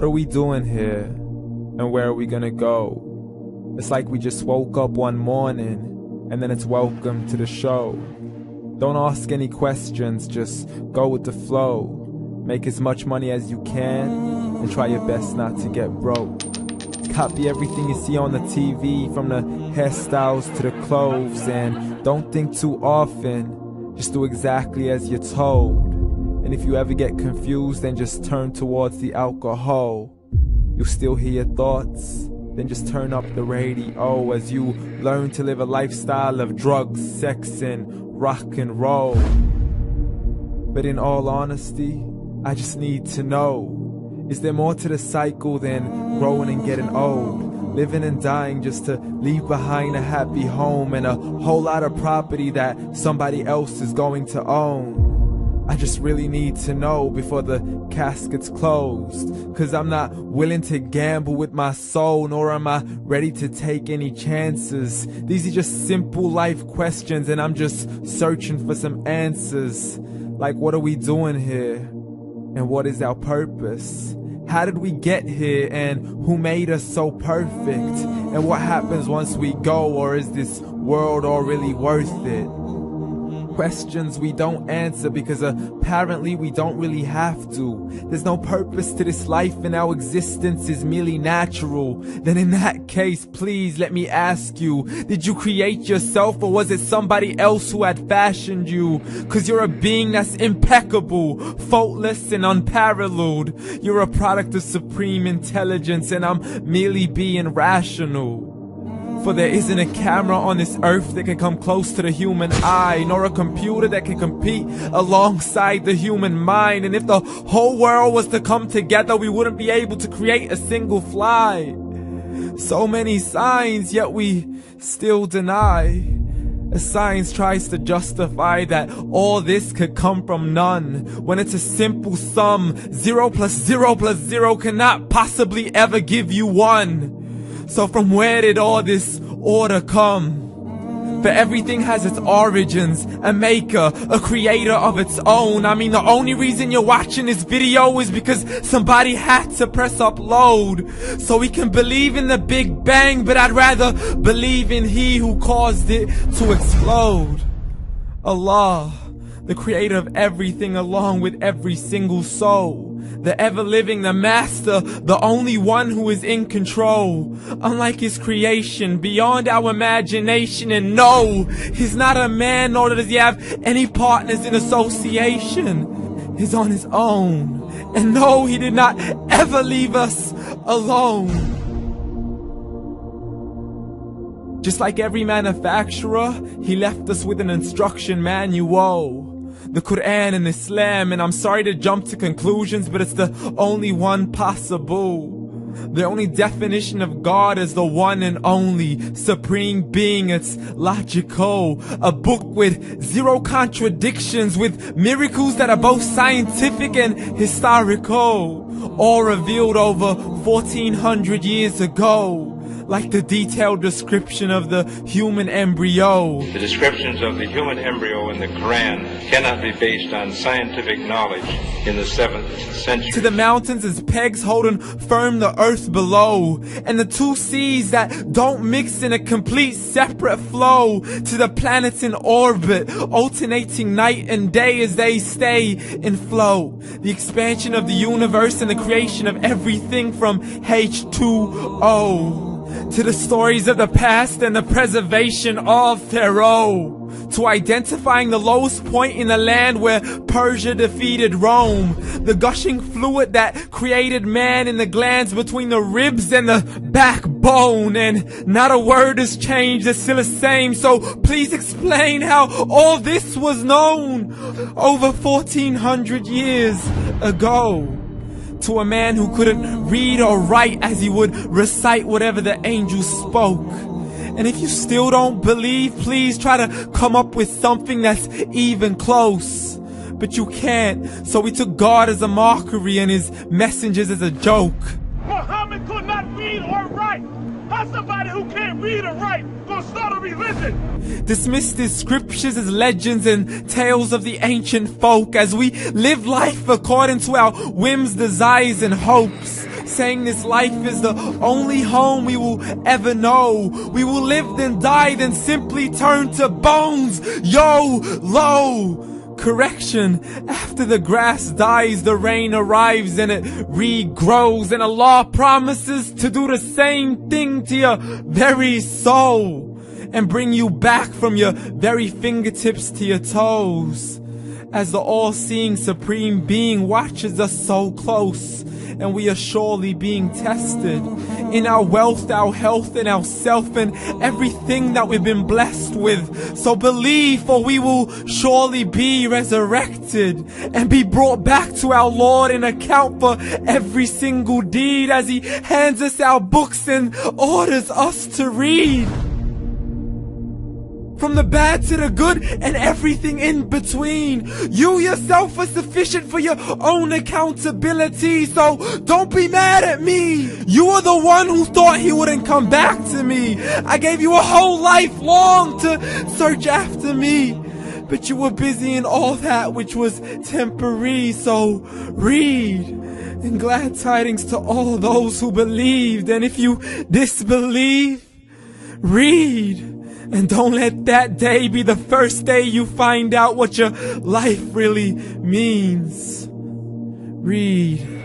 What are we doing here? And where are we gonna go? It's like we just woke up one morning, and then it's welcome to the show. Don't ask any questions, just go with the flow. Make as much money as you can, and try your best not to get broke. Copy everything you see on the TV, from the hairstyles to the clothes, and don't think too often, just do exactly as you're told. And if you ever get confused, then just turn towards the alcohol. You'll still hear your thoughts, then just turn up the radio as you learn to live a lifestyle of drugs, sex, and rock and roll. But in all honesty, I just need to know, is there more to the cycle than growing and getting old? Living and dying just to leave behind a happy home and a whole lot of property that somebody else is going to own. I just really need to know before the casket's closed, 'cause I'm not willing to gamble with my soul, nor am I ready to take any chances. These are just simple life questions, and I'm just searching for some answers. Like, what are we doing here? And what is our purpose? How did we get here, and who made us so perfect? And what happens once we go, or is this world all really worth it? Questions we don't answer because apparently we don't really have to. There's no purpose to this life and our existence is merely natural. Then in that case, please let me ask you, did you create yourself, or was it somebody else who had fashioned you? 'Cause you're a being that's impeccable, faultless and unparalleled. You're a product of supreme intelligence, and I'm merely being rational. For there isn't a camera on this earth that can come close to the human eye, nor a computer that can compete alongside the human mind. And if the whole world was to come together, we wouldn't be able to create a single fly. So many signs, yet we still deny. As science tries to justify that all this could come from none, when it's a simple sum. 0 plus 0 plus 0 cannot possibly ever give you 1. So from where did all this order come? For everything has its origins, a maker, a creator of its own. I mean, the only reason you're watching this video is because somebody had to press upload. So we can believe in the Big Bang, but I'd rather believe in He who caused it to explode. Allah, the creator of everything along with every single soul. The ever-living, the master, the only one who is in control. Unlike his creation, beyond our imagination. And no, he's not a man, nor does he have any partners in association. He's on his own. And no, he did not ever leave us alone. Just like every manufacturer, he left us with an instruction manual. The Quran and Islam, and I'm sorry to jump to conclusions, but it's the only one possible. The only definition of God is the one and only supreme being. It's logical, a book with 0 contradictions, with miracles that are both scientific and historical, all revealed over 1400 years ago. Like the detailed description of the human embryo. The descriptions of the human embryo in the Quran cannot be based on scientific knowledge in the 7th century. To the mountains as pegs holding firm the earth below, and the 2 seas that don't mix in a complete separate flow. To the planets in orbit, alternating night and day as they stay in flow. The expansion of the universe and the creation of everything from H2O. To the stories of the past and the preservation of Pharaoh. To identifying the lowest point in the land where Persia defeated Rome. The gushing fluid that created man in the glands between the ribs and the backbone. And not a word has changed, it's still the same. So please explain how all this was known over 1400 years ago. To a man who couldn't read or write, as he would recite whatever the angels spoke. And if you still don't believe, please try to come up with something that's even close. But you can't, so we took God as a mockery and his messengers as a joke. Muhammad could not read or write. How's somebody who can't read or write gonna start a religion? Dismissed his scriptures as legends and tales of the ancient folk, as we live life according to our whims, desires, and hopes. saying this life is the only home we will ever know. We will live then die, then simply turn to bones. YOLO! Correction, after the grass dies, the rain arrives and it regrows, and Allah promises to do the same thing to your very soul and bring you back from your very fingertips to your toes, as the all-seeing supreme being watches us so close, and we are surely being tested in our wealth, our health, and our self, and everything that we've been blessed with. So believe, for we will surely be resurrected and be brought back to our Lord and account for every single deed, as He hands us our books and orders us to read. From the bad to the good and everything in between. You yourself are sufficient for your own accountability, so don't be mad at me. You are the one who thought He wouldn't come back to me. I gave you a whole life long to search after me, but you were busy in all that which was temporary. So read, and glad tidings to all those who believed. And if you disbelieve, read. And don't let that day be the first day you find out what your life really means. Read.